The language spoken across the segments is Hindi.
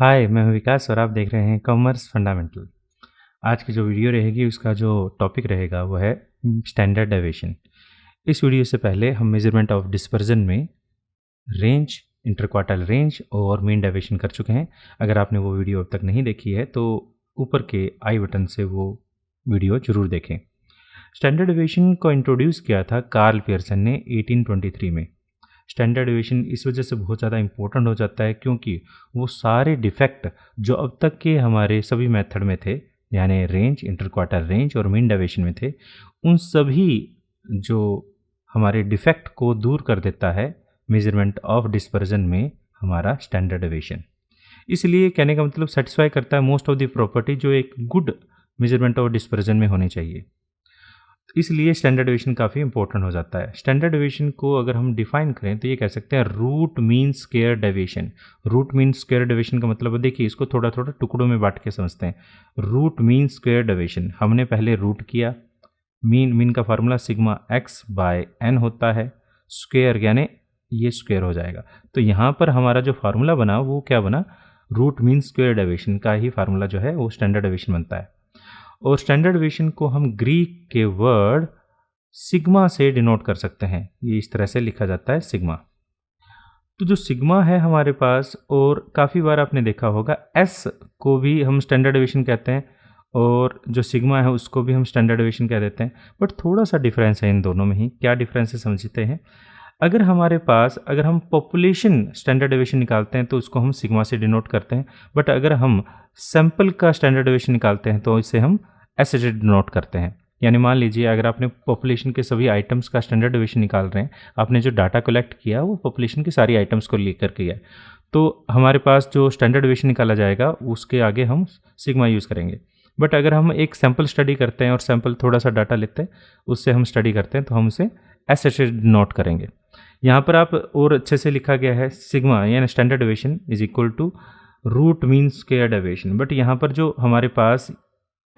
हाय, मैं हूँ विकास और आप देख रहे हैं कॉमर्स फंडामेंटल। आज की जो वीडियो रहेगी उसका जो टॉपिक रहेगा वो है स्टैंडर्ड डेविएशन। इस वीडियो से पहले हम मेजरमेंट ऑफ डिस्पर्जन में रेंज, इंटरक्वार्टाइल रेंज और मीन डेविएशन कर चुके हैं। अगर आपने वो वीडियो अब तक नहीं देखी है तो ऊपर के आई बटन से वो वीडियो जरूर देखें। स्टैंडर्ड डेविएशन को इंट्रोड्यूस किया था कार्ल पियर्सन ने 1823 में। स्टैंडर्ड डेविएशन इस वजह से बहुत ज़्यादा इंपॉर्टेंट हो जाता है क्योंकि वो सारे डिफेक्ट जो अब तक के हमारे सभी मेथड में थे, यानी रेंज, इंटरक्वार्टर रेंज और मीन डेविएशन में थे, उन सभी जो हमारे डिफेक्ट को दूर कर देता है मेजरमेंट ऑफ डिस्पर्जन में हमारा स्टैंडर्ड डेविएशन। इसलिए कहने का मतलब सेटिस्फाई करता है मोस्ट ऑफ द प्रॉपर्टी जो एक गुड मेजरमेंट ऑफ डिस्पर्जन में होनी चाहिए। इसलिए स्टैंडर्ड डेविएशन काफ़ी इंपॉर्टेंट हो जाता है। स्टैंडर्ड डेविएशन को अगर हम डिफाइन करें तो ये कह सकते हैं root mean square deviation. Root mean square deviation का मतलब देखिए, इसको थोड़ा थोड़ा टुकड़ों में बांट के समझते हैं। रूट मीन स्क्वायर डेविएशन हमने पहले रूट किया। मीन का formula sigma x by n होता है, स्क्वायर यानी ये स्क्वायर हो जाएगा। तो यहाँ पर हमारा जो फार्मूला बना वो क्या बना, रूट मीन स्क्वायर डेविएशन का ही फार्मूला जो है वो स्टैंडर्ड डेविएशन बनता है। और स्टैंडर्ड डेविएशन को हम ग्रीक के वर्ड सिग्मा से डिनोट कर सकते हैं। ये इस तरह से लिखा जाता है सिग्मा। तो जो सिग्मा है हमारे पास, और काफ़ी बार आपने देखा होगा एस को भी हम स्टैंडर्ड डेविएशन कहते हैं और जो सिग्मा है उसको भी हम स्टैंडर्ड डेविएशन कह देते हैं। बट थोड़ा सा डिफरेंस है इन दोनों में ही। क्या डिफरेंस है समझते हैं। अगर हम पॉपुलेशन स्टैंडर्ड डेविएशन निकालते हैं तो उसको हम सिग्मा से डिनोट करते हैं। बट अगर हम सैंपल का स्टैंडर्ड डेविएशन निकालते हैं तो इसे हम एस से डिनोट करते हैं। यानी मान लीजिए अगर आपने पॉपुलेशन के सभी आइटम्स का स्टैंडर्ड डेविएशन निकाल रहे हैं, आपने जो डाटा कलेक्ट किया वो पॉपुलेशन की सारी आइटम्स को लेकर किया है, तो हमारे पास जो स्टैंडर्ड डेविएशन निकाला जाएगा उसके आगे हम सिग्मा यूज़ करेंगे। बट अगर हम एक सैंपल स्टडी करते हैं और सैंपल थोड़ा सा डाटा लेते हैं, उससे हम स्टडी करते हैं, तो हम उसे एस से डिनोट करेंगे। यहाँ पर आप और अच्छे से लिखा गया है सिग्मा यानी standard deviation is equal to root mean square deviation. But यहाँ पर जो हमारे पास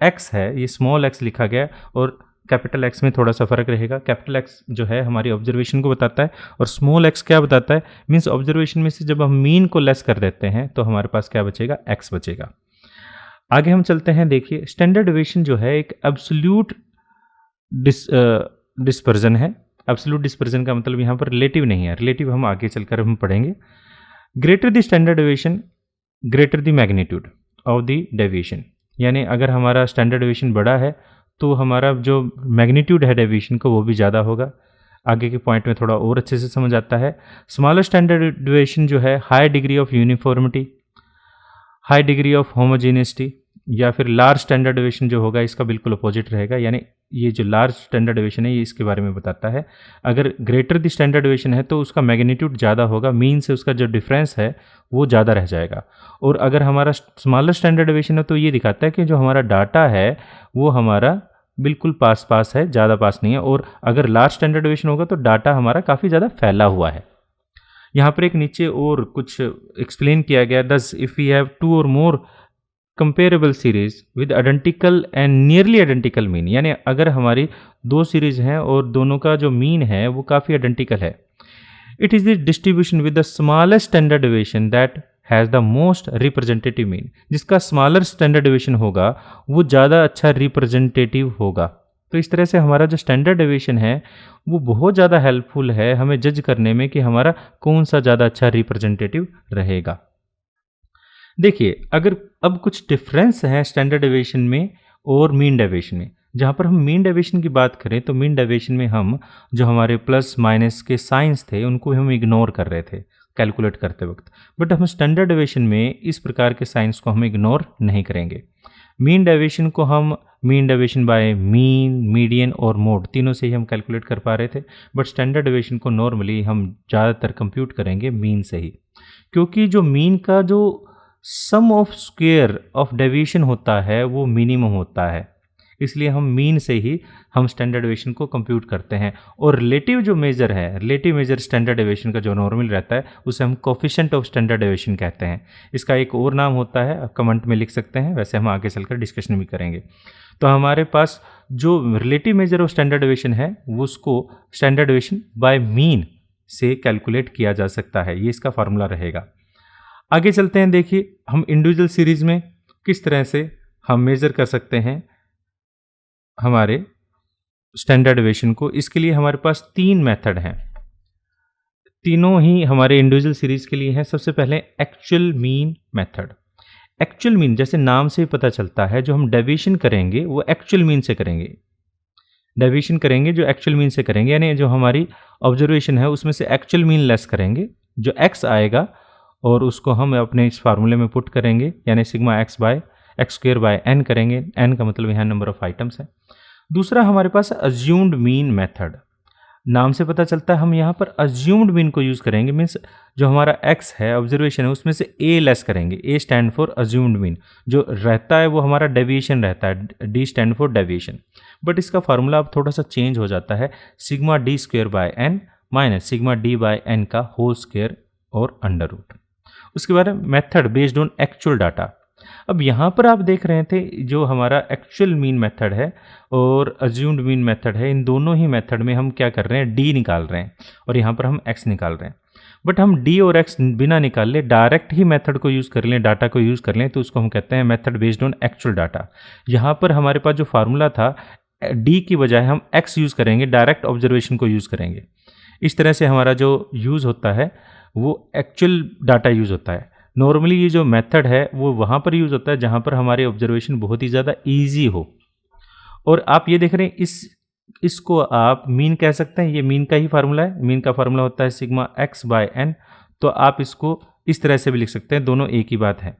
x है ये स्मॉल x लिखा गया और कैपिटल x में थोड़ा सा फर्क रहेगा। कैपिटल x जो है हमारी ऑब्जर्वेशन को बताता है और स्मॉल x क्या बताता है, मीन्स ऑब्जर्वेशन में से जब हम मीन को लेस कर देते हैं तो हमारे पास क्या बचेगा, x बचेगा। आगे हम चलते हैं। देखिए स्टैंडर्ड डेविएशन जो है एक एब्सोल्यूट डिस्पर्जन है। एब्सोल्यूट डिस्पर्जन का मतलब यहाँ पर रिलेटिव नहीं है, रिलेटिव हम आगे चलकर हम पढ़ेंगे। Greater the standard deviation greater the magnitude of the deviation. यानी अगर हमारा स्टैंडर्ड डेविएशन बड़ा है तो हमारा जो मैग्नीट्यूड है डेविएशन को वो भी ज़्यादा होगा। आगे के पॉइंट में थोड़ा और अच्छे से समझ आता है। स्मॉलर स्टैंडर्ड डेविएशन जो है high degree of uniformity, high degree of homogeneity, या फिर लार्ज स्टैंडर्ड डेविएशन जो होगा इसका बिल्कुल अपोजिट रहेगा। यानी ये जो लार्ज स्टैंडर्ड डेविएशन है ये इसके बारे में बताता है। अगर ग्रेटर द स्टैंडर्ड डेविएशन है तो उसका मैग्नीट्यूड ज़्यादा होगा, मीन से उसका जो डिफरेंस है वो ज़्यादा रह जाएगा। और अगर हमारा स्मॉलर स्टैंडर्ड डेविएशन है तो ये दिखाता है कि जो हमारा डाटा है वो हमारा बिल्कुल पास पास है, ज़्यादा पास नहीं है। और अगर लार्ज स्टैंडर्ड डेविएशन होगा तो डाटा हमारा काफ़ी ज़्यादा फैला हुआ है। यहाँ पर एक नीचे और कुछ एक्सप्लेन किया गया, दस इफ़ वी हैव टू और more comparable series with identical and nearly identical mean. यानी अगर हमारी दो सीरीज हैं और दोनों का जो मीन है वो काफ़ी आइडेंटिकल है, it is the distribution with the smallest standard deviation that has the most representative mean. जिसका स्मॉलर स्टैंडर्ड डेविएशन होगा वो ज़्यादा अच्छा रिप्रेजेंटेटिव होगा। तो इस तरह से हमारा जो स्टैंडर्ड डेविएशन है वो बहुत ज़्यादा हेल्पफुल है हमें जज करने में कि हमारा कौन सा ज़्यादा अच्छा रिप्रेजेंटेटिव रहेगा। देखिए अगर अब कुछ डिफरेंस है स्टैंडर्ड डेविएशन में और मीन डेविएशन में। जहाँ पर हम मीन डेविएशन की बात करें तो मीन डेविएशन में हम जो हमारे प्लस माइनस के साइंस थे उनको हम इग्नोर कर रहे थे कैलकुलेट करते वक्त। बट हम स्टैंडर्ड डेविएशन में इस प्रकार के साइंस को हम इग्नोर नहीं करेंगे। मीन डेविएशन को हम mean deviation by mean, median और मोड तीनों से ही हम कैलकुलेट कर पा रहे थे। बट स्टैंडर्ड डेविएशन को नॉर्मली हम ज़्यादातर कंप्यूट करेंगे मीन से ही, क्योंकि जो मीन का जो सम ऑफ स्क्वायर ऑफ डेविएशन होता है वो मिनिमम होता है। इसलिए हम मीन से ही हम स्टैंडर्ड डेविएशन को कंप्यूट करते हैं। और रिलेटिव जो मेजर है, रिलेटिव मेजर स्टैंडर्ड डेविएशन का जो नॉर्मल रहता है उसे हम कोफिशिएंट ऑफ स्टैंडर्ड डेविएशन कहते हैं। इसका एक और नाम होता है, आप कमेंट में लिख सकते हैं, वैसे हम आगे चलकर डिस्कशन भी करेंगे। तो हमारे पास जो relative measure of standard deviation है वो उसको स्टैंडर्ड डेविएशन बाय मीन से कैलकुलेट किया जा सकता है। ये इसका फार्मूला रहेगा। आगे चलते हैं, देखिए हम इंडिविजुअल सीरीज में किस तरह से हम मेज़र कर सकते हैं हमारे स्टैंडर्ड डेविएशन को। इसके लिए हमारे पास 3 मेथड हैं, तीनों ही हमारे इंडिविजुअल सीरीज के लिए हैं। सबसे पहले actual mean method. Actual mean जैसे नाम से ही पता चलता है, जो हम डेविएशन करेंगे वो एक्चुअल मीन से करेंगे। डेविएशन करेंगे जो एक्चुअल मीन से करेंगे, यानी जो हमारी ऑब्जर्वेशन है उसमें से एक्चुअल मीन लेस करेंगे, जो एक्स आएगा और उसको हम अपने इस फार्मूले में पुट करेंगे, यानी sigma x by x square by n करेंगे। एन का मतलब यहाँ नंबर ऑफ आइटम्स है। दूसरा हमारे पास अज्यूम्ड मीन मेथड। नाम से पता चलता है हम यहाँ पर अज्यूम्ड मीन को यूज़ करेंगे, मीन्स जो हमारा एक्स है ऑब्जर्वेशन है उसमें से ए लेस करेंगे। A stand for assumed mean, जो रहता है वो हमारा डेविएशन रहता है, D stand for deviation. But इसका फार्मूला अब थोड़ा सा चेंज हो जाता है, sigma D square by n minus sigma D by n का होल स्क्वेयर और अंडर रूट। उसके बाद method based on actual data. अब यहाँ पर आप देख रहे थे जो हमारा एक्चुअल मीन मेथड है और अज्यूम्ड मीन मेथड है, इन दोनों ही मेथड में हम क्या कर रहे हैं, डी निकाल रहे हैं और यहाँ पर हम एक्स निकाल रहे हैं। बट हम डी और एक्स बिना निकाल ले डायरेक्ट ही मेथड को यूज़ कर लें, डाटा को यूज़ कर लें, तो उसको हम कहते हैं method based on actual data. यहाँ पर हमारे पास जो फार्मूला था डी की बजाय हम एक्स यूज़ करेंगे, डायरेक्ट ऑब्जर्वेशन को यूज़ करेंगे। इस तरह से हमारा जो यूज़ होता है वो एक्चुअल डाटा यूज़ होता है। नॉर्मली ये जो मेथड है वो वहाँ पर यूज़ होता है जहाँ पर हमारे ऑब्जर्वेशन बहुत ही ज़्यादा ईजी हो। और आप ये देख रहे हैं इसको आप मीन कह सकते हैं, ये मीन का ही फार्मूला है। मीन का फार्मूला होता है सिग्मा एक्स बाय एन, तो आप इसको इस तरह से भी लिख सकते हैं, दोनों एक ही बात है।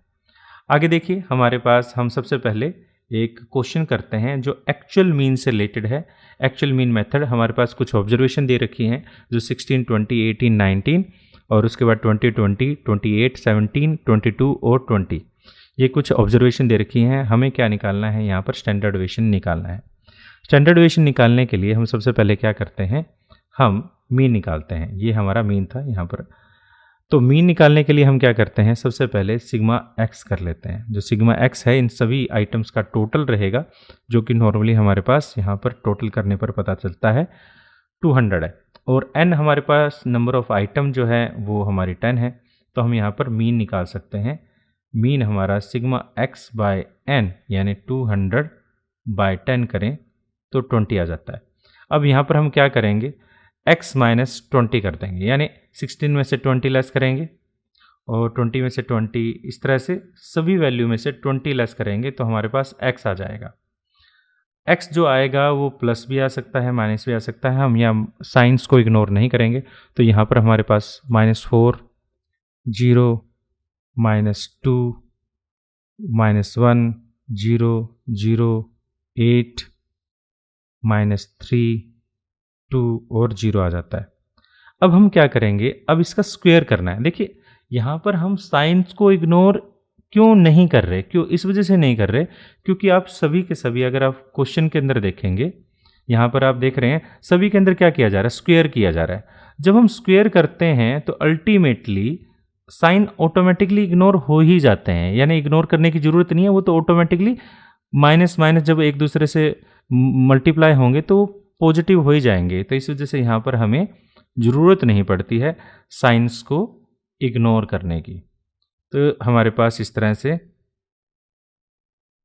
आगे देखिए हमारे पास हम सबसे पहले एक क्वेश्चन करते हैं जो एक्चुअल मीन से रिलेटेड है। एक्चुअल मीन मेथड हमारे पास कुछ ऑब्जर्वेशन दे रखी हैं जो 16, 20, 18, 19 और उसके बाद 20, 20, 28, 17, 22 और 20, ये कुछ ऑब्जर्वेशन दे रखी हैं। हमें क्या निकालना है, यहाँ पर स्टैंडर्ड डेविएशन निकालना है। स्टैंडर्ड डेविएशन निकालने के लिए हम सबसे पहले क्या करते हैं, हम मीन निकालते हैं। ये हमारा मीन था यहाँ पर, तो मीन निकालने के लिए हम क्या करते हैं, सबसे पहले सिग्मा एक्स कर लेते हैं। जो सिग्मा एक्स है इन सभी आइटम्स का टोटल रहेगा, जो कि नॉर्मली हमारे पास यहाँ पर टोटल करने पर पता चलता है 200 है। और n हमारे पास नंबर ऑफ आइटम जो है वो हमारी 10 है, तो हम यहाँ पर मीन निकाल सकते हैं। मीन हमारा सिग्मा एक्स बाय एन यानी 200 बाय 10 करें तो 20 आ जाता है। अब यहाँ पर हम क्या करेंगे, x माइनस 20 कर देंगे, यानी 16 में से 20 लेस करेंगे और 20 में से 20, इस तरह से सभी वैल्यू में से 20 लेस करेंगे तो हमारे पास x आ जाएगा। x जो आएगा वो प्लस भी आ सकता है, माइनस भी आ सकता है। हम यहाँ साइंस को इग्नोर नहीं करेंगे, तो यहाँ पर हमारे पास -4, 0, -2, -1, 0, 0, 8, -3, 2 और 0 आ जाता है। अब हम क्या करेंगे, अब इसका स्क्वायर करना है। देखिए यहाँ पर हम साइंस को इग्नोर क्यों नहीं कर रहे, क्यों, इस वजह से नहीं कर रहे क्योंकि आप सभी के सभी अगर आप क्वेश्चन के अंदर देखेंगे, यहाँ पर आप देख रहे हैं सभी के अंदर क्या किया जा रहा है, स्क्वायर किया जा रहा है। जब हम स्क्वायर करते हैं तो अल्टीमेटली साइन ऑटोमेटिकली इग्नोर हो ही जाते हैं, यानी इग्नोर करने की ज़रूरत नहीं है, वो तो ऑटोमेटिकली माइनस माइनस जब एक दूसरे से मल्टीप्लाई होंगे तो पॉजिटिव हो ही जाएंगे। तो इस वजह से यहाँ पर हमें ज़रूरत नहीं पड़ती है साइंस को इग्नोर करने की। तो हमारे पास इस तरह से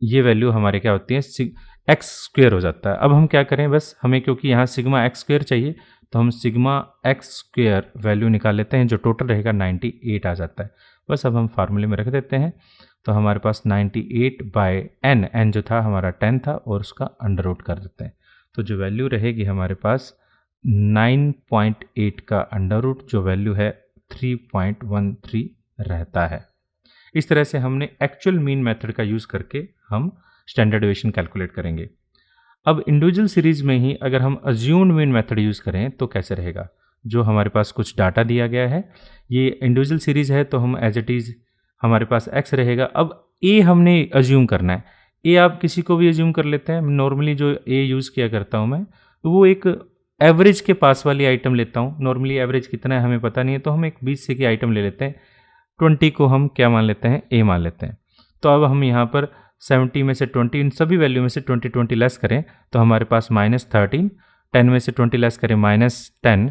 ये वैल्यू हमारे क्या होती है, एक्स स्क्वेयर हो जाता है। अब हम क्या करें, बस हमें क्योंकि यहाँ सिग्मा एक्स स्क्वेयर चाहिए तो हम सिग्मा एक्स स्क्वेयर वैल्यू निकाल लेते हैं, जो टोटल रहेगा 98 आ जाता है। बस अब हम फार्मूले में रख देते हैं, तो हमारे पास 98 बाय एन जो था हमारा 10 था और उसका अंडर रूट कर देते हैं। तो जो वैल्यू रहेगी हमारे पास 9.8 का अंडर रूट, जो वैल्यू है 3.13 रहता है। इस तरह से हमने एक्चुअल मीन मेथड का यूज़ करके हम स्टैंडर्ड डेविएशन कैलकुलेट करेंगे। अब इंडिविजुअल सीरीज में ही अगर हम अज्यूम्ड मीन मेथड यूज़ करें तो कैसे रहेगा, जो हमारे पास कुछ डाटा दिया गया है, ये इंडिविजुअल सीरीज है तो हम एज इट इज़ हमारे पास x रहेगा। अब a हमने अज्यूम करना है, a आप किसी को भी अज्यूम कर लेते हैं। नॉर्मली जो a यूज़ किया करता हूँ मैं, तो वो एक एवरेज के पास वाली आइटम लेता हूँ। नॉर्मली एवरेज कितना है हमें पता नहीं है, तो हम एक 20 से की आइटम ले लेते हैं। 20 को हम क्या मान लेते हैं, a मान लेते हैं। तो अब हम यहाँ पर 70 में से 20, इन सभी वैल्यू में से 20 लेस करें तो हमारे पास -13, 10 में से 20 लेस करें -10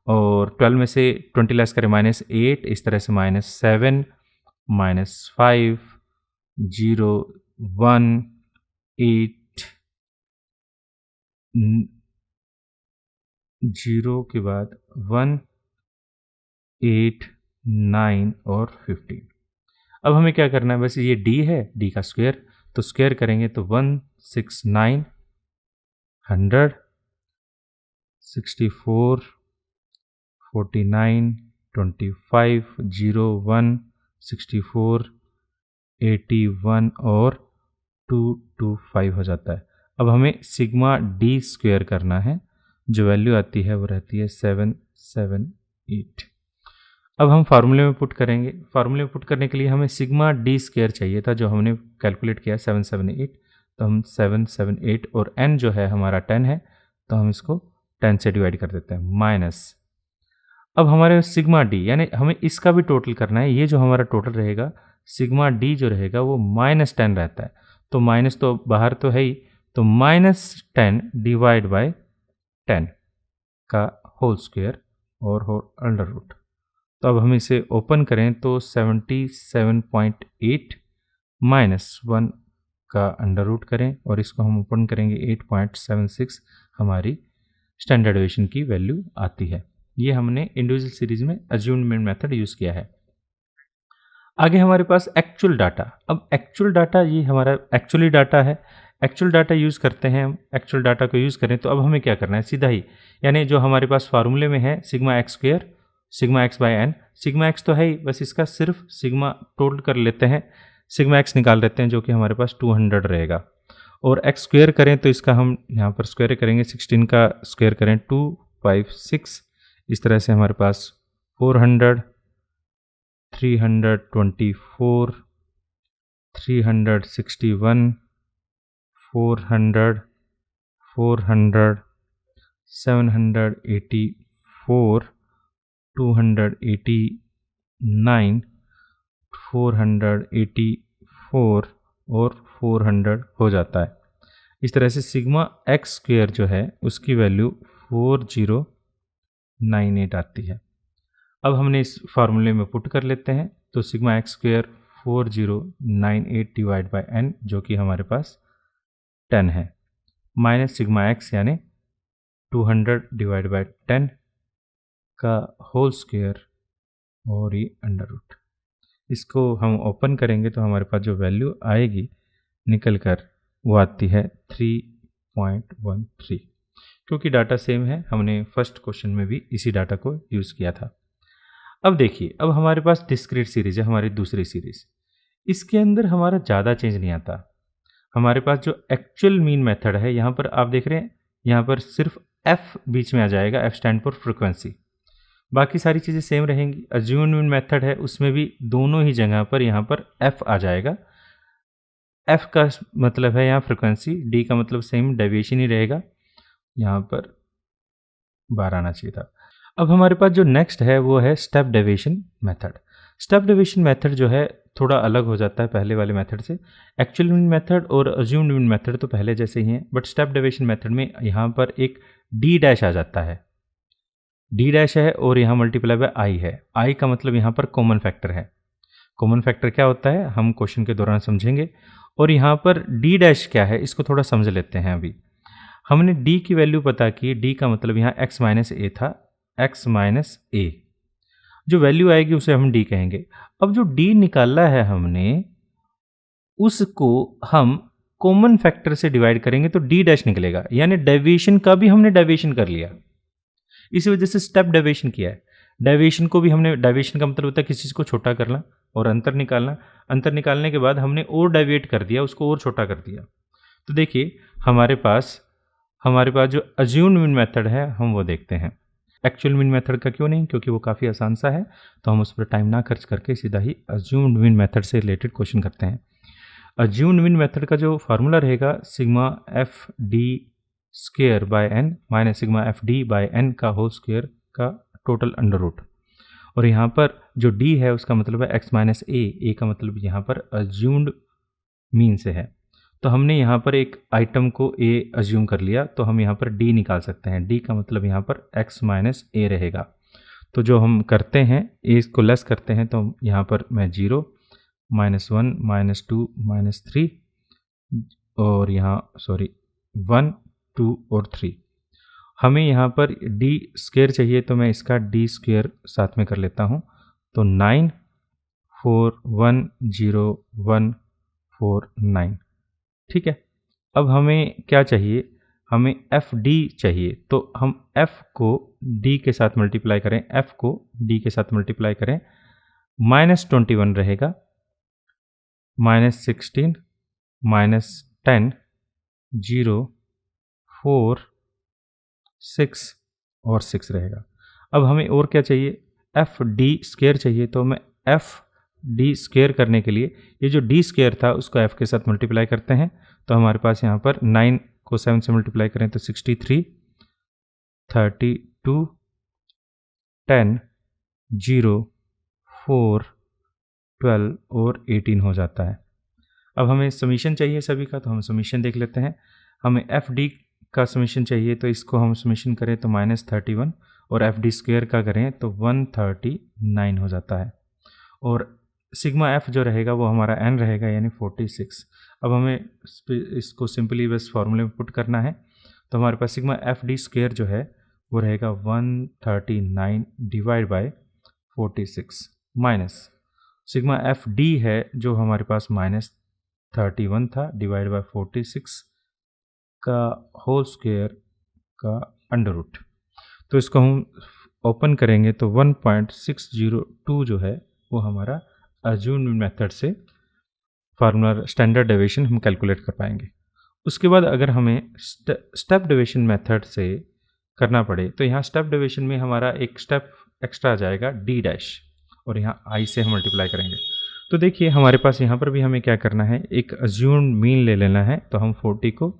और 12 में से 20 लेस करें -8, इस तरह से -7 -5 0 1 8 0 के बाद 1 8 9 और 15। अब हमें क्या करना है, बस ये d है, d का स्क्वायर, तो स्क्वायर करेंगे तो 169 100 64 49 25 0 1 64 81 और 225 हो जाता है। अब हमें सिग्मा डी स्क्वायर करना है, जो वैल्यू आती है वो रहती है 778। अब हम फार्मूले में पुट करेंगे। फार्मूले में पुट करने के लिए हमें सिग्मा डी स्क्वायर चाहिए था, जो हमने कैलकुलेट किया 778। तो हम 778 और n जो है हमारा 10 है, तो हम इसको 10 से डिवाइड कर देते हैं माइनस। अब हमारे सिग्मा डी, यानी हमें इसका भी टोटल करना है। ये जो हमारा टोटल रहेगा सिग्मा डी जो रहेगा वो -10 रहता है, तो माइनस तो बाहर तो है ही, तो -10 डिवाइड बाय 10 का होल स्क्वायर और अंडर रूट। तो अब हम इसे ओपन करें तो 77.8 -1 का अंडर रूट करें और इसको हम ओपन करेंगे 8.76 हमारी स्टैंडर्ड डेविएशन की वैल्यू आती है। ये हमने इंडिविजुअल सीरीज में अज्यूम्ड मेथड यूज़ किया है। आगे हमारे पास एक्चुअल डाटा। अब एक्चुअल डाटा ये हमारा एक्चुअली डाटा है, एक्चुअल डाटा यूज़ करते हैं हम। एक्चुअल डाटा को यूज़ करें तो अब हमें क्या करना है, सीधा ही, यानी जो हमारे पास फार्मूले में है sigma x square sigma x by n. Sigma x तो है ही, बस इसका सिर्फ सिग्मा टोटल कर लेते हैं, सिग्मा एक्स निकाल लेते हैं, जो कि हमारे पास 200 रहेगा। और एक्स स्क्वायर करें तो इसका हम यहाँ पर स्क्वायर करेंगे, 16 का स्क्वायर करें 256, इस तरह से हमारे पास 400 324 361 400 400 784 289 484 और 400 हो जाता है। इस तरह से सिग्मा एक्स स्क्वायर जो है उसकी वैल्यू 4098 आती है। अब हमने इस फार्मूले में पुट कर लेते हैं, तो sigma x square 4098 divide by n, जो कि हमारे पास 10 है, माइनस सिग्मा एक्स यानी 200 डिवाइड बाय 10 का होल स्क्वायर और ये अंडर रूट। इसको हम ओपन करेंगे तो हमारे पास जो वैल्यू आएगी निकल कर वो आती है 3.13। क्योंकि डाटा सेम है, हमने फर्स्ट क्वेश्चन में भी इसी डाटा को यूज़ किया था। अब देखिए, अब हमारे पास डिस्क्रीट सीरीज है, हमारी दूसरी सीरीज। इसके अंदर हमारा ज़्यादा चेंज नहीं आता। हमारे पास जो एक्चुअल मीन मेथड है, यहाँ पर आप देख रहे हैं, यहाँ पर सिर्फ एफ बीच में आ जाएगा, एफ स्टैंड फॉर फ्रिक्वेंसी, बाकी सारी चीज़ें सेम रहेंगी। अज्यूम्ड मीन मेथड है, उसमें भी दोनों ही जगह पर यहाँ पर एफ आ जाएगा। एफ का मतलब है यहाँ फ्रिक्वेंसी, डी का मतलब सेम डेविएशन ही रहेगा, यहाँ पर 12 आना चाहिए था। अब हमारे पास जो नेक्स्ट है वो है step deviation method. Step deviation method जो है थोड़ा अलग हो जाता है पहले वाले मेथड से। एक्चुअल मीन मेथड और अज्यूम्ड मीन मेथड तो पहले जैसे ही हैं, बट स्टेप डेविएशन मेथड में यहाँ पर एक डी डैश आ जाता है, डी डैश है और यहाँ मल्टीप्लाई बाय आई है। आई का मतलब यहाँ पर कॉमन फैक्टर है। कॉमन फैक्टर क्या होता है हम क्वेश्चन के दौरान समझेंगे। और यहाँ पर डी डैश क्या है इसको थोड़ा समझ लेते हैं। अभी हमने डी की वैल्यू पता की, डी का मतलब यहाँ एक्स माइनस ए था, एक्स माइनस ए, जो वैल्यू आएगी उसे हम डी कहेंगे। अब जो डी निकाला है हमने, उसको हम कॉमन फैक्टर से डिवाइड करेंगे तो डी डैश निकलेगा, यानी डेविएशन का भी हमने डेविएशन कर लिया। इसी वजह से स्टेप डेविएशन किया है। डेविएशन को भी हमने, डेविएशन का मतलब होता है किसी चीज़ को छोटा करना और अंतर निकालना। अंतर निकालने के बाद हमने और डेविएट कर दिया, उसको और छोटा कर दिया। तो देखिए हमारे पास जो अज्यूम्ड मीन मेथड है हम वो देखते हैं। एक्चुअल मीन मेथड का क्यों नहीं, क्योंकि वो काफ़ी आसान सा है, तो हम उस पर टाइम ना खर्च करके सीधा ही अज्यूम्ड मीन मेथड से रिलेटेड क्वेश्चन करते हैं। अज्यूम्ड मीन मेथड का जो फार्मूला रहेगा sigma F D square by n minus sigma F D by n का होल स्क्वायर का टोटल अंडर रूट। और यहाँ पर जो डी है उसका मतलब है एक्स माइनस ए का मतलब यहाँ पर अज्यूम्ड मीन से है। तो हमने यहाँ पर एक आइटम को ए अज्यूम कर लिया, तो हम यहाँ पर डी निकाल सकते हैं। डी का मतलब यहाँ पर एक्स माइनस ए रहेगा। तो जो हम करते हैं, ए को लेस करते हैं, तो यहाँ पर मैं 0, -1 -2 -3 और यहाँ सॉरी 1 2 और 3। हमें यहाँ पर डी स्क्वायर चाहिए तो मैं इसका डी स्क्वायर साथ में कर लेता हूँ। तो 9 4 1 0 1 4 9। ठीक है। अब हमें क्या चाहिए, हमें एफ डी चाहिए। तो हम एफ को डी के साथ मल्टीप्लाई करें, एफ को डी के साथ मल्टीप्लाई करें। -21 रहेगा, -16 -10 0 4 6 और 6 रहेगा। अब हमें और क्या चाहिए, एफ डी स्क्वायर चाहिए। तो मैं एफ डी स्क्वायर करने के लिए ये जो डी स्क्वायर था उसको एफ के साथ मल्टीप्लाई करते हैं। तो हमारे पास यहाँ पर 9 को 7 से मल्टीप्लाई करें तो 63 32 10 0 4 12 और 18 हो जाता है। अब हमें समीशन चाहिए सभी का, तो हम समीशन देख लेते हैं। हमें एफ डी का समीशन चाहिए तो इसको हम समीशन करें तो -31 और एफ डी स्क्वायर का करें तो 139 हो जाता है। और सिग्मा एफ जो रहेगा वो हमारा एन रहेगा यानी 46। अब हमें इसको सिंपली बस फॉर्मूले में पुट करना है। तो हमारे पास सिग्मा एफ डी स्क्वायर जो है वो रहेगा 139 divide by 46 minus sigma F D है जो हमारे पास -31 था डिवाइड बाय 46 का होल स्क्वायर का अंडर रूट। तो इसको हम ओपन करेंगे तो 1.602 जो है वो हमारा अज्यूम्ड मेथड से फार्मूला स्टैंडर्ड डेविएशन हम कैलकुलेट कर पाएंगे। उसके बाद अगर हमें स्टेप डेविएशन मेथड से करना पड़े तो यहाँ स्टेप डेविएशन में हमारा एक स्टेप एक्स्ट्रा आ जाएगा डी डैश और यहाँ आई से हम मल्टीप्लाई करेंगे। तो देखिए हमारे पास यहाँ पर भी हमें क्या करना है, एक अज्यूम्ड मीन ले लेना है। तो हम 40 को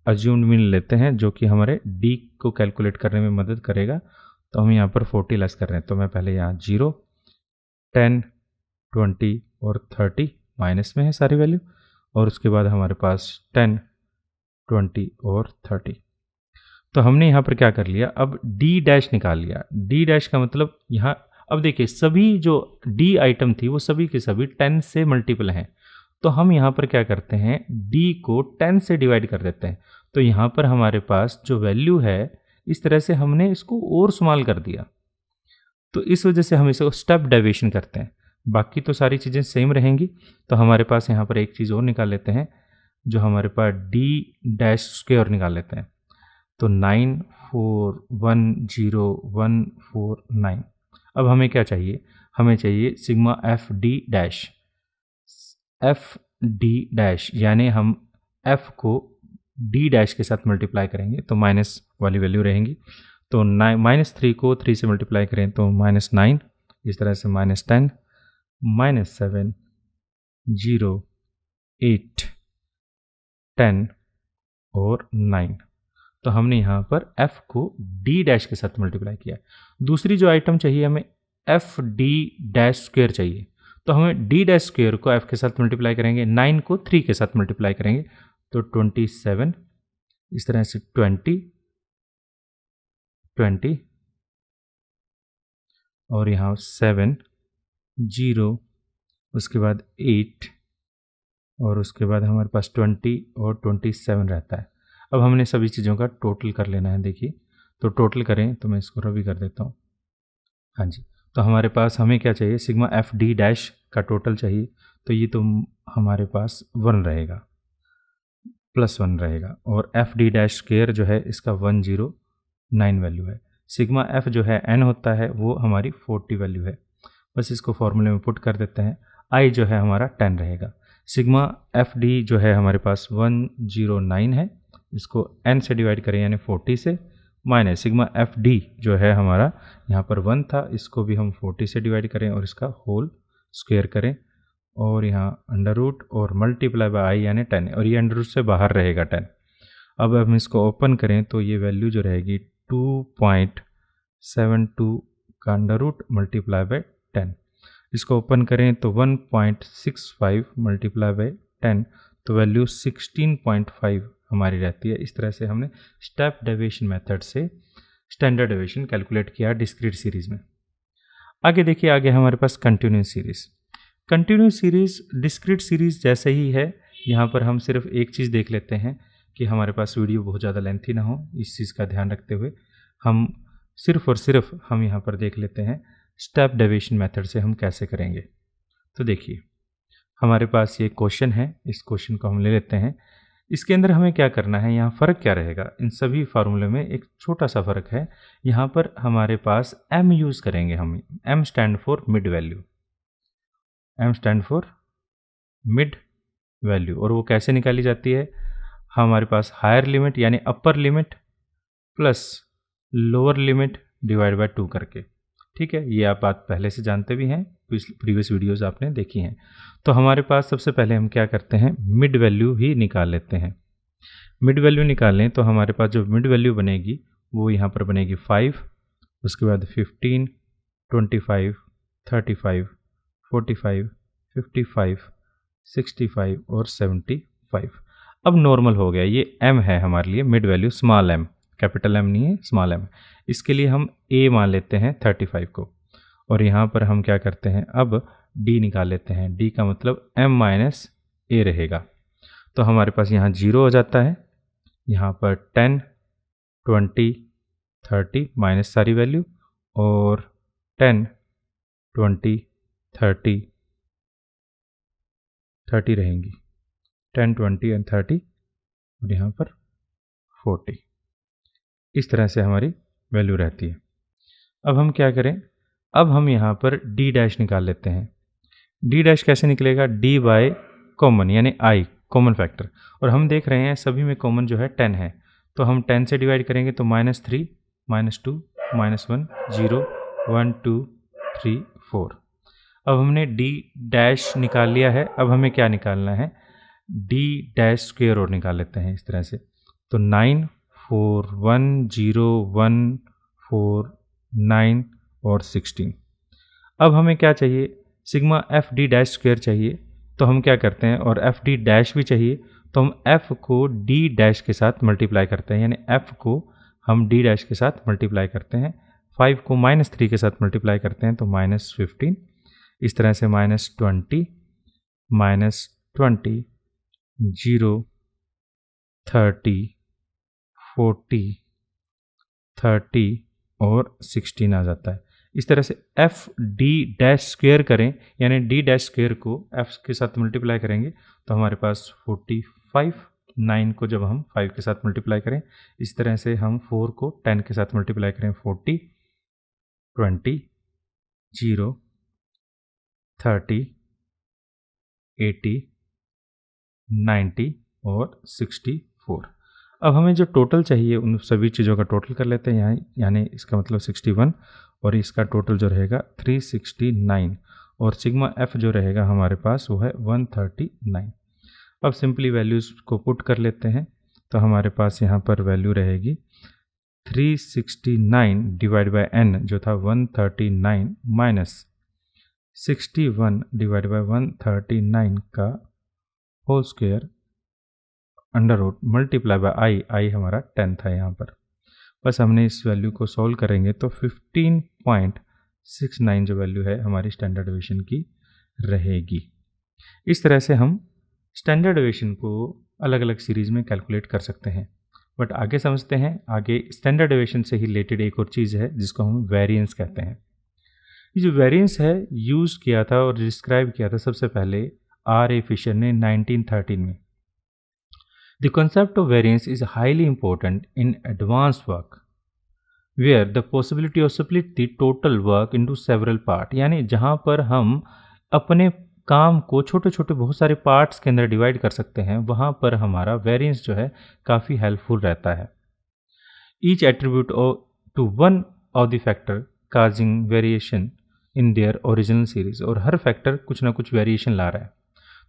अज्यूम्ड मीन लेते हैं जो कि हमारे डी को कैलकुलेट करने में मदद करेगा। तो हम यहाँ पर 40 लेस कर रहे हैं। तो मैं पहले यहाँ 0 10 20 और 30 माइनस में है सारी वैल्यू, और उसके बाद हमारे पास 10 20 और 30। तो हमने यहाँ पर क्या कर लिया, अब डी डैश निकाल लिया। डी डैश का मतलब यहाँ अब देखिए सभी जो डी आइटम थी वो सभी के सभी 10 से मल्टीपल हैं। तो हम यहाँ पर क्या करते हैं, डी को 10 से डिवाइड कर देते हैं। तो यहाँ पर हमारे पास जो वैल्यू है इस तरह से हमने इसको और स्मॉल कर दिया। तो इस वजह से हम इसे स्टेप डेविएशन करते हैं। बाकी तो सारी चीज़ें सेम रहेंगी। तो हमारे पास यहाँ पर एक चीज़ और निकाल लेते हैं, जो हमारे पास डी डैश स्क्वायर निकाल लेते हैं। तो 9 4 1 0 1 4 9। अब हमें क्या चाहिए, हमें चाहिए sigma F D dash. F D dash यानी हम एफ को डी डैश के साथ मल्टीप्लाई करेंगे तो माइनस वाली वैल्यू रहेंगी। तो -3 को 3 से मल्टीप्लाई करें तो -9, इस तरह से -10 -7 0 8 10 और 9। तो हमने यहाँ पर f को d डैश के साथ मल्टीप्लाई किया। दूसरी जो आइटम चाहिए हमें एफ डी डैश स्क्वायर चाहिए। तो हमें d डैश स्क्वायर को f के साथ मल्टीप्लाई करेंगे, 9 को 3 के साथ मल्टीप्लाई करेंगे तो 27, इस तरह से 20 20 और यहाँ 7 0, उसके बाद 8 और उसके बाद हमारे पास 20 और 27 रहता है। अब हमने सभी चीज़ों का टोटल कर लेना है। देखिए तो टोटल करें तो मैं इसको रवि कर देता हूँ। हाँ जी, तो हमारे पास हमें क्या चाहिए, सिग्मा एफ डी डैश का टोटल चाहिए। तो ये तो हमारे पास 1 रहेगा, +1 रहेगा, और एफ डी डैश स्क्वायर जो है इसका 109 वैल्यू है। सिग्मा एफ जो है n होता है वो हमारी 40 वैल्यू है। बस इसको फॉर्मूले में पुट कर देते हैं। आई जो है हमारा 10 रहेगा। सिग्मा एफ डी जो है हमारे पास 109 है, इसको n से डिवाइड करें यानी 40 से, माइनस सिग्मा एफ डी जो है हमारा यहाँ पर 1 था, इसको भी हम 40 से डिवाइड करें और इसका होल स्क्वायर करें और यहाँ अंडर रूट और मल्टीप्लाई बाय आई यानी 10, और ये अंडर रूट से बाहर रहेगा 10। अब हम इसको ओपन करें तो ये वैल्यू जो रहेगी 2.72 का अंडर रूट मल्टीप्लाई बाय 10। इसको ओपन करें तो 1.65 मल्टीप्लाई बाय 10, तो वैल्यू 16.5 हमारी रहती है। इस तरह से हमने स्टेप डेविएशन मेथड से स्टैंडर्ड डेविएशन कैलकुलेट किया डिस्क्रीट सीरीज में। आगे देखिए, आगे हमारे पास continuous series. Continuous series discrete series जैसे ही है। यहाँ पर हम सिर्फ एक चीज़ देख लेते हैं कि हमारे पास वीडियो बहुत ज़्यादा लेंथी ना हो, इस चीज़ का ध्यान रखते हुए हम सिर्फ और सिर्फ हम यहाँ पर देख लेते हैं स्टेप डेविएशन मेथड से हम कैसे करेंगे। तो देखिए हमारे पास ये क्वेश्चन है, इस क्वेश्चन को हम ले लेते हैं। इसके अंदर हमें क्या करना है, यहाँ फ़र्क क्या रहेगा, इन सभी फार्मूले में एक छोटा सा फ़र्क है। यहाँ पर हमारे पास m यूज़ करेंगे हम, m stand for mid value, m stand for mid value. और वो कैसे निकाली जाती है, हमारे पास हायर लिमिट यानी upper limit plus lower limit divide by 2 करके। ठीक है, ये आप बात पहले से जानते भी हैं, प्रीवियस वीडियोस आपने देखी हैं। तो हमारे पास सबसे पहले हम क्या करते हैं, मिड वैल्यू ही निकाल लेते हैं। मिड वैल्यू निकालें तो हमारे पास जो मिड वैल्यू बनेगी वो यहाँ पर बनेगी 5, उसके बाद 15, 25, 35, 45, 55, 65 और 75। अब नॉर्मल हो गया, ये m है हमारे लिए mid value, small m, capital M नहीं है, स्मॉल m। इसके लिए हम a मान लेते हैं 35 को, और यहाँ पर हम क्या करते हैं, अब d निकाल लेते हैं। d का मतलब m माइनस a रहेगा। तो हमारे पास यहाँ 0 हो जाता है, यहाँ पर 10, 20, 30 माइनस सारी वैल्यू, और 10, 20, 30 रहेंगी, 10, 20 एंड 30, और यहाँ पर 40। इस तरह से हमारी वैल्यू रहती है। अब हम क्या करें, अब हम यहाँ पर d डैश निकाल लेते हैं। d डैश कैसे निकलेगा, d बाय कॉमन यानी i, कॉमन फैक्टर, और हम देख रहे हैं सभी में कॉमन जो है 10 है, तो हम 10 से डिवाइड करेंगे तो -3, -2, -1, 0, 1, 2, 3, 4। अब हमने d डैश निकाल लिया है। अब हमें क्या निकालना है, d डैश स्क्वायर और निकाल लेते हैं इस तरह से। तो 9, 4, 1, 0, 1, 4, 9 और 16। अब हमें क्या चाहिए, sigma F D dash square चाहिए। तो हम क्या करते हैं, और एफ डी डैश भी चाहिए, तो हम एफ को डी डैश के साथ मल्टीप्लाई करते हैं, यानी एफ को हम डी डैश के साथ मल्टीप्लाई करते हैं। 5 को -3 के साथ मल्टीप्लाई करते हैं तो -15, इस तरह से -20, -20, 0, 30, 40, 30 और 16 आ जाता है। इस तरह से एफ डी डैश स्क्वायर करें, यानी डी डैश स्क्वायर को एफ के साथ मल्टीप्लाई करेंगे तो हमारे पास 45, 9 को जब हम 5 के साथ मल्टीप्लाई करें, इस तरह से हम 4 को 10 के साथ मल्टीप्लाई करें, 40, 20, 0, 30, 80, 90 और 64। अब हमें जो टोटल चाहिए उन सभी चीज़ों का टोटल कर लेते हैं यहाँ, यानी इसका मतलब 61, और इसका टोटल जो रहेगा 369, और सिग्मा एफ जो रहेगा हमारे पास वो है 139। अब सिंपली वैल्यूज़ को पुट कर लेते हैं तो हमारे पास यहाँ पर वैल्यू रहेगी 369 डिवाइड बाय n जो था 139 माइनस 61 डिवाइड बाय 139 का whole square under root multiply by I हमारा 10 था यहाँ पर। बस हमने इस वैल्यू को सॉल्व करेंगे तो 15.69 जो वैल्यू है हमारी स्टैंडर्ड डेविएशन की रहेगी। इस तरह से हम स्टैंडर्ड डेविएशन को अलग अलग सीरीज़ में कैलकुलेट कर सकते हैं। बट आगे समझते हैं, आगे स्टैंडर्ड डेविएशन से ही रिलेटेड एक और चीज़ है जिसको हम वेरिएंस कहते हैं। ये जो वेरिएंस है यूज़ किया था और डिस्क्राइब किया था सबसे पहले R.A. फिशर ने 1913 में। The concept of variance is highly important in advanced work, where the possibility of split the total work into several parts, यानी जहाँ पर हम अपने काम को छोटे छोटे बहुत सारे पार्ट्स के अंदर डिवाइड कर सकते हैं, वहाँ पर हमारा वेरिएंस जो है काफ़ी हेल्पफुल रहता है। Each attribute to one of the factor causing variation in their original series, और हर फैक्टर कुछ ना कुछ वेरिएशन ला रहा है।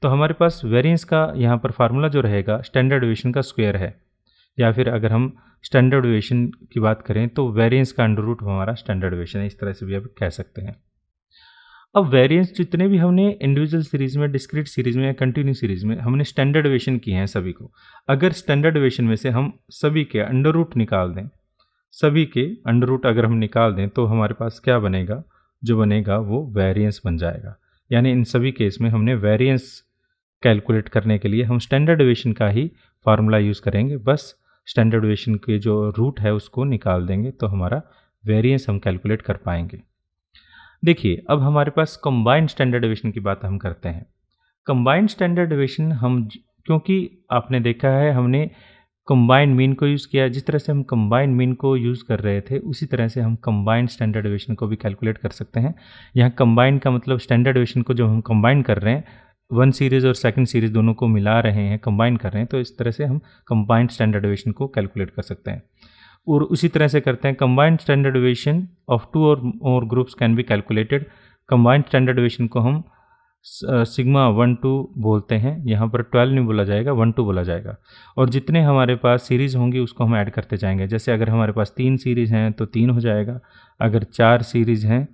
तो हमारे पास वेरिएंस का यहाँ पर फार्मूला जो रहेगा स्टैंडर्ड डेविएशन का स्क्वायर है, या फिर अगर हम स्टैंडर्ड डेविएशन की बात करें तो वेरिएंस का अंडर रूट हमारा स्टैंडर्ड डेविएशन है, इस तरह से भी आप कह सकते हैं। अब वेरिएंस जितने भी हमने इंडिविजुअल सीरीज़ में, डिस्क्रीट सीरीज़ में या कंटिन्यू सीरीज़ में हमने स्टैंडर्ड डेविएशन किए हैं सभी को, अगर स्टैंडर्ड डेविएशन में से हम सभी के अंडर रूट निकाल दें, सभी के अंडर रूट अगर हम निकाल दें तो हमारे पास क्या बनेगा, जो बनेगा वो वेरिएंस बन जाएगा। यानी इन सभी केस में हमने वेरिएंस कैलकुलेट करने के लिए हम स्टैंडर्ड डेविएशन का ही फार्मूला यूज़ करेंगे, बस स्टैंडर्ड डेविएशन के जो रूट है उसको निकाल देंगे तो हमारा वेरिएंस हम कैलकुलेट कर पाएंगे। देखिए, अब हमारे पास कंबाइंड स्टैंडर्ड डेविएशन की बात हम करते हैं। कंबाइंड स्टैंडर्ड डेविएशन क्योंकि आपने देखा है हमने कंबाइंड मीन को यूज़ किया, जिस तरह से हम कंबाइंड मीन को यूज़ कर रहे थे उसी तरह से हम कंबाइंड स्टैंडर्ड डेविएशन को भी कैलकुलेट कर सकते हैं। यहाँ कंबाइंड का मतलब स्टैंडर्ड डेविएशन को जो हम कंबाइन कर रहे हैं, वन सीरीज़ और सेकंड सीरीज़ दोनों को मिला रहे हैं, कंबाइन कर रहे हैं, तो इस तरह से हम कंबाइंड स्टैंडर्ड डेविएशन को कैलकुलेट कर सकते हैं। और उसी तरह से करते हैं कंबाइंड स्टैंडर्ड डेविएशन ऑफ 2 और more groups can be calculated. Combined standard deviation को हम सिग्मा 1-2 बोलते हैं, यहाँ पर 12 नहीं बोला जाएगा, 1-2 बोला जाएगा। और जितने हमारे पास सीरीज़ होंगी उसको हम ऐड करते जाएंगे। जैसे अगर हमारे पास 3 सीरीज़ हैं तो 3 हो जाएगा, अगर 4 सीरीज़ हैं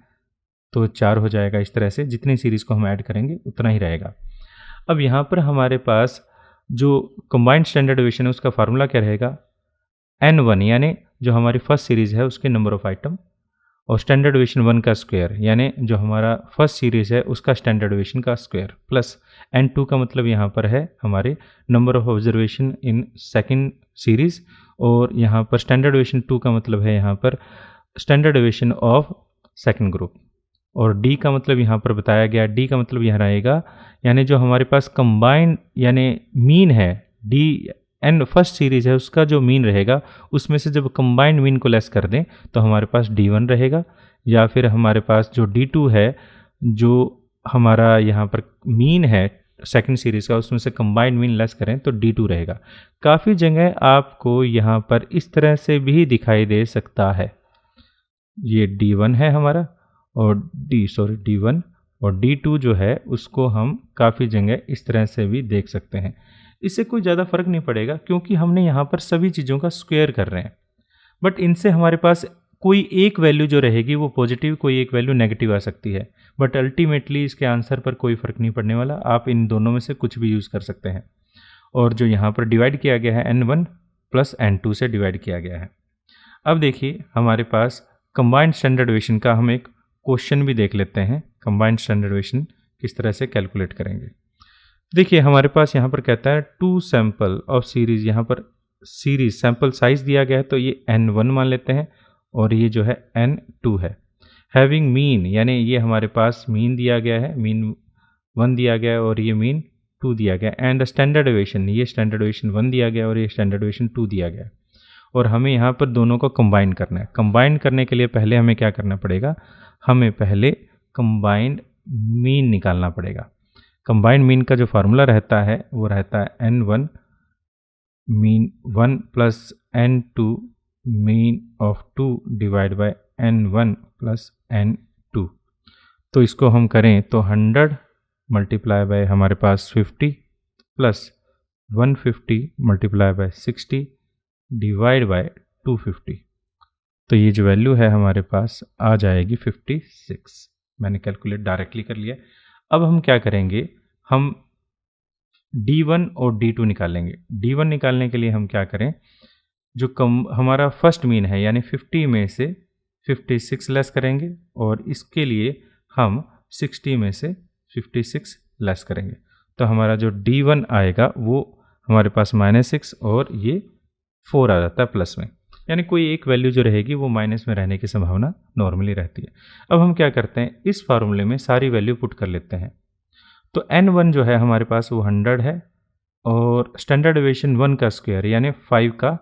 तो 4 हो जाएगा। इस तरह से जितनी सीरीज़ को हम ऐड करेंगे उतना ही रहेगा। अब यहाँ पर हमारे पास जो कंबाइंड स्टैंडर्ड डेविएशन है उसका फार्मूला क्या रहेगा, N1 यानी जो हमारी फर्स्ट सीरीज़ है उसके नंबर ऑफ आइटम, और स्टैंडर्ड डेविएशन 1 का स्क्वायर यानी जो हमारा फर्स्ट सीरीज़ है उसका स्टैंडर्ड डेविएशन का स्क्वायर, प्लस N2 का मतलब यहाँ पर है हमारे number of observation in second series, और यहाँ पर स्टैंडर्ड डेविएशन 2 का मतलब है यहाँ पर standard deviation of second group, और D का मतलब यहाँ पर बताया गया, D का मतलब यहाँ रहेगा यानी जो हमारे पास कंबाइंड यानी मीन है, D एंड फर्स्ट सीरीज़ है उसका जो मीन रहेगा उसमें से जब कंबाइंड मीन को लेस कर दें तो हमारे पास D1 रहेगा, या फिर हमारे पास जो D2 है जो हमारा यहाँ पर मीन है सेकंड सीरीज़ का उसमें से कंबाइंड मीन लेस करें तो D2 रहेगा। काफ़ी जगह आपको यहाँ पर इस तरह से भी दिखाई दे सकता है, ये D1 है हमारा और D1 और D2 जो है उसको हम काफ़ी जगह इस तरह से भी देख सकते हैं। इससे कोई ज़्यादा फर्क नहीं पड़ेगा क्योंकि हमने यहाँ पर सभी चीज़ों का स्क्वायर कर रहे हैं, बट इनसे हमारे पास कोई एक वैल्यू जो रहेगी वो पॉजिटिव, कोई एक वैल्यू नेगेटिव आ सकती है, बट अल्टीमेटली इसके आंसर पर कोई फ़र्क नहीं पड़ने वाला। आप इन दोनों में से कुछ भी यूज़ कर सकते हैं। और जो यहाँ पर डिवाइड किया गया है N1 प्लस N2 से डिवाइड किया गया है। अब देखिए हमारे पास कंबाइंड स्टैंडर्ड डेविएशन का हम एक क्वेश्चन भी देख लेते हैं, कंबाइंड स्टैंडर्ड डेविएशन किस तरह से कैलकुलेट करेंगे। देखिए हमारे पास यहाँ पर कहता है 2 सैंपल ऑफ सीरीज़, यहाँ पर सीरीज़ सैंपल साइज़ दिया गया है तो ये N1 मान लेते हैं और ये जो है N2 है। हैविंग मीन यानी ये हमारे पास मीन दिया गया है, मीन 1 दिया गया है और ये मीन 2 दिया गया है, एंड स्टैंडर्ड डेविएशन, ये स्टैंडर्ड डेविएशन 1 दिया गया और ये स्टैंडर्ड डेविएशन 2 दिया गया है, और हमें यहाँ पर दोनों को कंबाइन करना है। कंबाइन करने के लिए पहले हमें क्या करना पड़ेगा, हमें पहले कंबाइंड मीन निकालना पड़ेगा। कंबाइंड मीन का जो फार्मूला रहता है वो रहता है N1 mean 1 plus N2 mean of 2 divide by N1 plus N2। तो इसको हम करें तो 100 मल्टीप्लाई बाय हमारे पास 50 plus 150 multiply by 60 divide by 250, तो ये जो वैल्यू है हमारे पास आ जाएगी 56। मैंने कैलकुलेट डायरेक्टली कर लिया। अब हम क्या करेंगे, हम D1 और D2 निकालेंगे। D1 निकालने के लिए हम क्या करें, जो हमारा फर्स्ट मीन है यानी 50 में से 56 लेस करेंगे और इसके लिए हम 60 में से 56 लेस करेंगे, तो हमारा जो D1 आएगा वो हमारे पास -6 और ये 4 आ जाता है प्लस में, यानी कोई एक वैल्यू जो रहेगी वो माइनस में रहने की संभावना नॉर्मली रहती है। अब हम क्या करते हैं, इस फार्मूले में सारी वैल्यू पुट कर लेते हैं। तो N1 जो है हमारे पास वो 100 है और स्टैंडर्ड डेविएशन 1 का स्क्वायर यानी 5 का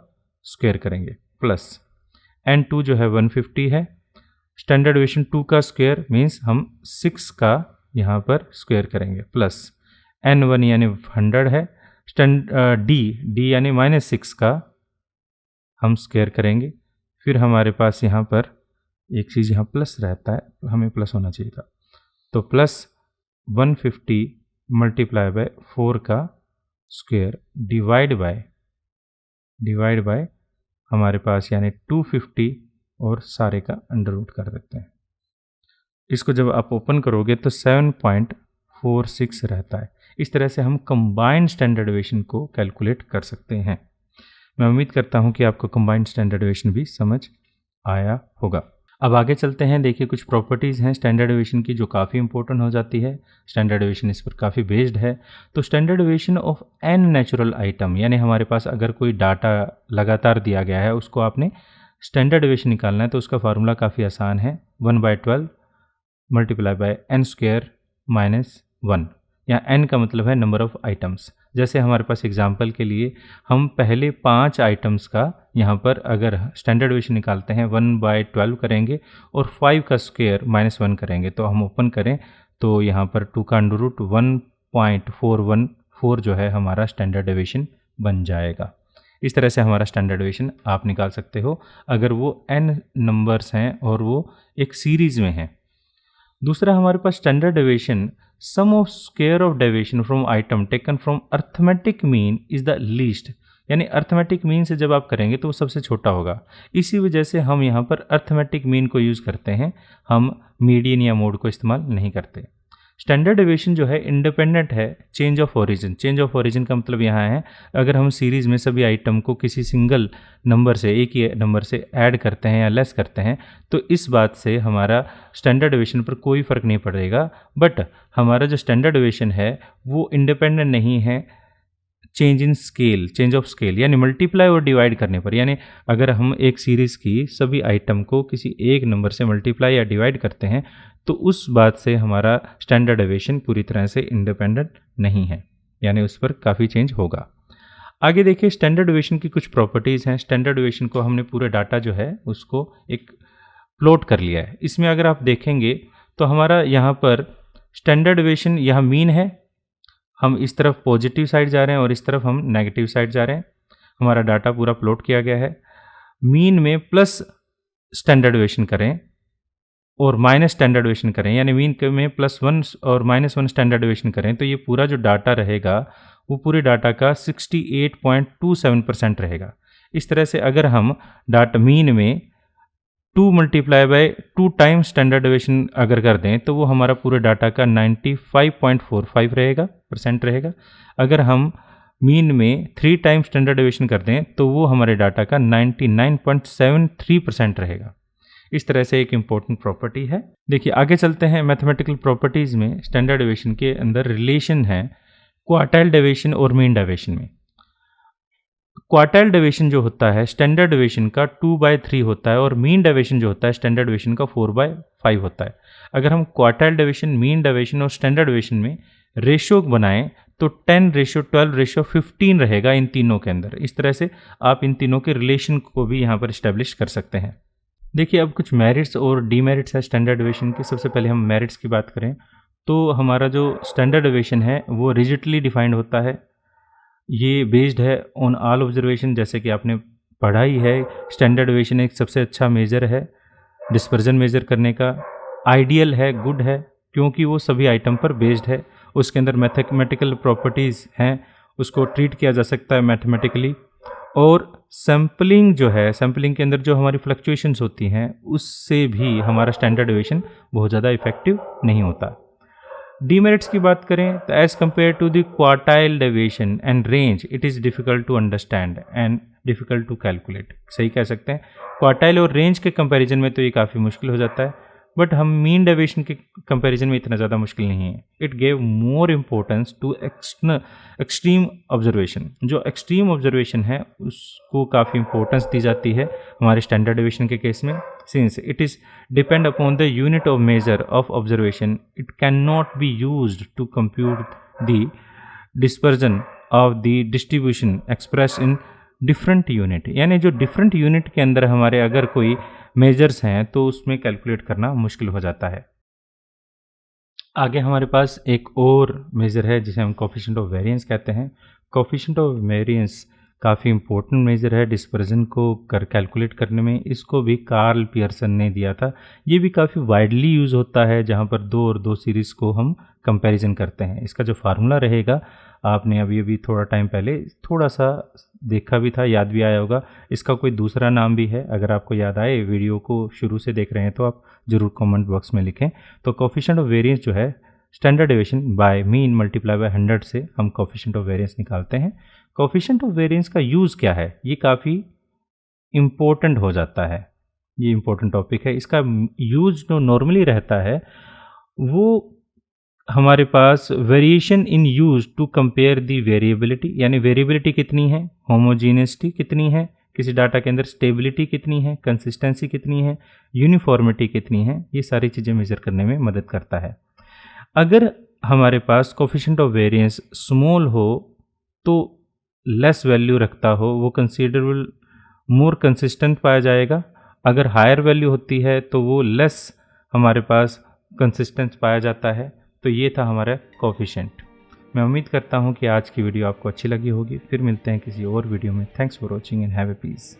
स्क्वायर करेंगे, प्लस N2 जो है 150 है, स्टैंडर्ड डेविएशन 2 का स्क्वायर मीन्स हम 6 का यहाँ पर स्क्वायर करेंगे, प्लस N1 यानी 100 है, D यानी -6 का हम स्क्वायर करेंगे। फिर हमारे पास यहाँ पर एक चीज़ यहाँ प्लस रहता है, हमें प्लस होना चाहिए था, तो प्लस 150 मल्टीप्लाई बाय 4 का स्क्वायर डिवाइड बाय हमारे पास यानी 250 और सारे का अंडर रूट कर देते हैं। इसको जब आप ओपन करोगे तो 7.46 रहता है। इस तरह से हम कंबाइंड स्टैंडर्ड डेविएशन को कैलकुलेट कर सकते हैं। मैं उम्मीद करता हूं कि आपको कंबाइंड स्टैंडर्ड डेविएशन भी समझ आया होगा। अब आगे चलते हैं। देखिए कुछ प्रॉपर्टीज़ हैं स्टैंडर्ड डेविएशन की जो काफ़ी इंपॉर्टेंट हो जाती है। स्टैंडर्ड डेविएशन इस पर काफ़ी बेस्ड है। तो standard deviation of n natural item, यानी हमारे पास अगर कोई डाटा लगातार दिया गया है, उसको आपने स्टैंडर्ड डेविएशन निकालना है, तो उसका फार्मूला काफ़ी आसान है, 1/12 multiply by n square minus 1। यहाँ एन का मतलब है नंबर ऑफ आइटम्स। जैसे हमारे पास एग्जाम्पल के लिए हम पहले 5 आइटम्स का यहाँ पर अगर स्टैंडर्ड डेविएशन निकालते हैं 1/12 करेंगे और 5 का स्क्वायर -1 करेंगे। तो हम ओपन करें तो यहाँ पर 2 का अंडर रूट 1.414 जो है हमारा स्टैंडर्ड डेविएशन बन जाएगा। इस तरह से हमारा स्टैंडर्ड डेविएशन आप निकाल सकते हो अगर वो n नंबर्स हैं और वो एक सीरीज़ में हैं। दूसरा हमारे पास standard deviation, sum of square of deviation from item taken from arithmetic mean is the least, यानी अर्थमेटिक मीन से जब आप करेंगे तो वो सबसे छोटा होगा। इसी वजह से हम यहाँ पर अर्थमेटिक मीन को यूज़ करते हैं, हम मीडियन या मोड को इस्तेमाल नहीं करते। स्टैंडर्ड डेविएशन जो है इंडिपेंडेंट है change of origin. Change of origin का मतलब यहाँ है अगर हम सीरीज़ में सभी आइटम को किसी सिंगल नंबर से, एक ही नंबर से ऐड करते हैं या लेस करते हैं, तो इस बात से हमारा स्टैंडर्ड डेविएशन पर कोई फ़र्क नहीं पड़ेगा। बट हमारा जो स्टैंडर्ड डेविएशन है वो इंडिपेंडेंट नहीं है change in scale, change of scale, यानी मल्टीप्लाई और डिवाइड करने पर। यानी अगर हम एक सीरीज़ की सभी आइटम को किसी एक नंबर से मल्टीप्लाई या डिवाइड करते हैं तो उस बात से हमारा स्टैंडर्ड डेविएशन पूरी तरह से इंडिपेंडेंट नहीं है, यानी उस पर काफ़ी चेंज होगा। आगे देखिए स्टैंडर्ड डेविएशन की कुछ प्रॉपर्टीज़ हैं। स्टैंडर्ड डेविएशन को हमने पूरे डाटा जो है उसको एक प्लॉट कर लिया है। इसमें अगर आप देखेंगे तो हमारा यहाँ पर स्टैंडर्ड डेविएशन, यहाँ मीन है, हम इस तरफ पॉजिटिव साइड जा रहे हैं और इस तरफ हम नेगेटिव साइड जा रहे हैं। हमारा डाटा पूरा प्लॉट किया गया है। मीन में प्लस स्टैंडर्ड डेविएशन करें और माइनस स्टैंडर्ड डेविएशन करें, यानी मीन में +1 और -1 स्टैंडर्ड डेविएशन करें, तो ये पूरा जो डाटा रहेगा वो पूरे डाटा का 68.27% रहेगा। इस तरह से अगर हम डाटा मीन में 2 multiply by 2 times standard deviation अगर कर दें तो वो हमारा पूरे डाटा का 95.45 रहेगा। अगर हम मीन में 3 टाइम्स स्टैंडर्ड डेविएशन कर दें तो वो हमारे डाटा का 99.73% रहेगा। इस तरह से एक इम्पोर्टेंट प्रॉपर्टी है। देखिए आगे चलते हैं। मैथमेटिकल प्रॉपर्टीज़ में स्टैंडर्ड डेविएशन के अंदर रिलेशन है क्वार्टाइल डेविएशन और मीन डेविएशन में। क्वार्टाइल डेविएशन जो होता है स्टैंडर्ड डेविएशन का 2/3 होता है और मीन डेविएशन जो होता है स्टैंडर्ड डेविएशन का 4/5 होता है। अगर हम क्वार्टाइल डेविएशन, मीन डेविएशन और स्टैंडर्ड डेविएशन में रेशो बनाएं तो 10:12:15 रहेगा इन तीनों के अंदर। इस तरह से आप इन तीनों के रिलेशन को भी यहाँ पर इस्टेब्लिश कर सकते हैं। देखिए अब कुछ मेरिट्स और डीमेरिट्स है स्टैंडर्ड डेविएशन की। सबसे पहले हम मेरिट्स की बात करें तो हमारा जो स्टैंडर्ड डेविएशन है वो रिजिडली डिफाइंड होता है। ये बेस्ड है ऑन ऑल ऑब्जर्वेशन, जैसे कि आपने पढ़ा ही है। स्टैंडर्ड डेविएशन एक सबसे अच्छा मेज़र है डिस्पर्जन मेज़र करने का। आइडियल है, गुड है, क्योंकि वो सभी आइटम पर बेस्ड है। उसके अंदर मैथमेटिकल प्रॉपर्टीज़ हैं, उसको ट्रीट किया जा सकता है मैथमेटिकली। और सैम्पलिंग जो है, सैम्पलिंग के अंदर जो हमारी फ्लक्चुएशंस होती हैं उससे भी हमारा स्टैंडर्ड डेविएशन बहुत ज़्यादा इफेक्टिव नहीं होता। डीमेरिट्स की बात करें तो as compare to the quartile deviation and range it is difficult to understand and difficult to calculate. सही कह सकते हैं। क्वार्टाइल और रेंज के कंपैरिजन में तो ये काफ़ी मुश्किल हो जाता है, बट हम मीन डेविएशन के कंपैरिजन में इतना ज़्यादा मुश्किल नहीं है। It gave more importance to extreme observation. जो एक्सट्रीम ऑब्जर्वेशन है उसको काफ़ी इंपॉर्टेंस दी जाती है हमारे स्टैंडर्ड डेविएशन के केस में। Since it is depend upon the unit of measure of observation, it can not be used to compute the dispersion of the distribution express in different unit. यानी जो डिफरेंट यूनिट के अंदर हमारे अगर कोई मेजर्स हैं तो उसमें कैलकुलेट करना मुश्किल हो जाता है। आगे हमारे पास एक और मेज़र है जिसे हम कोफिशिएंट ऑफ वेरिएंस कहते हैं। कोफिशिएंट ऑफ वेरिएंस काफ़ी इंपॉर्टेंट मेज़र है डिस्पर्जन को कैलकुलेट करने में। इसको भी कार्ल पियर्सन ने दिया था। ये भी काफ़ी वाइडली यूज़ होता है जहाँ पर 2 और 2 सीरीज़ को हम कंपैरिजन करते हैं। इसका जो फार्मूला रहेगा आपने अभी थोड़ा टाइम पहले थोड़ा सा देखा भी था, याद भी आया होगा। इसका कोई दूसरा नाम भी है, अगर आपको याद आए, वीडियो को शुरू से देख रहे हैं तो आप ज़रूर कमेंट बॉक्स में लिखें। तो कोफिशिएंट ऑफ वेरिएंस जो है standard deviation by mean multiply by 100 से हम कोफिशिएंट ऑफ वेरिएंस निकालते हैं। कोफिशिएंट ऑफ वेरिएंस का यूज़ क्या है, ये काफ़ी इम्पोर्टेंट हो जाता है। ये इम्पोर्टेंट टॉपिक है। इसका यूज जो नॉर्मली रहता है वो हमारे पास variation in use to compare the variability, यानी वेरिएबिलिटी कितनी है, होमोजीनियसिटी कितनी है किसी डाटा के अंदर, स्टेबिलिटी कितनी है, कंसिस्टेंसी कितनी है, यूनिफॉर्मिटी कितनी है, ये सारी चीज़ें मेजर करने में मदद करता है। अगर हमारे पास कोफिशिएंट ऑफ वेरिएंस स्मॉल हो तो लेस वैल्यू रखता हो, वो कंसीडरेबल मोर कंसिस्टेंट पाया जाएगा। अगर हायर वैल्यू होती है तो वो लेस हमारे पास कंसिस्टेंस पाया जाता है। तो ये था हमारा कोफिशिएंट। मैं उम्मीद करता हूँ कि आज की वीडियो आपको अच्छी लगी होगी। फिर मिलते हैं किसी और वीडियो में। Thanks for watching and have a piece.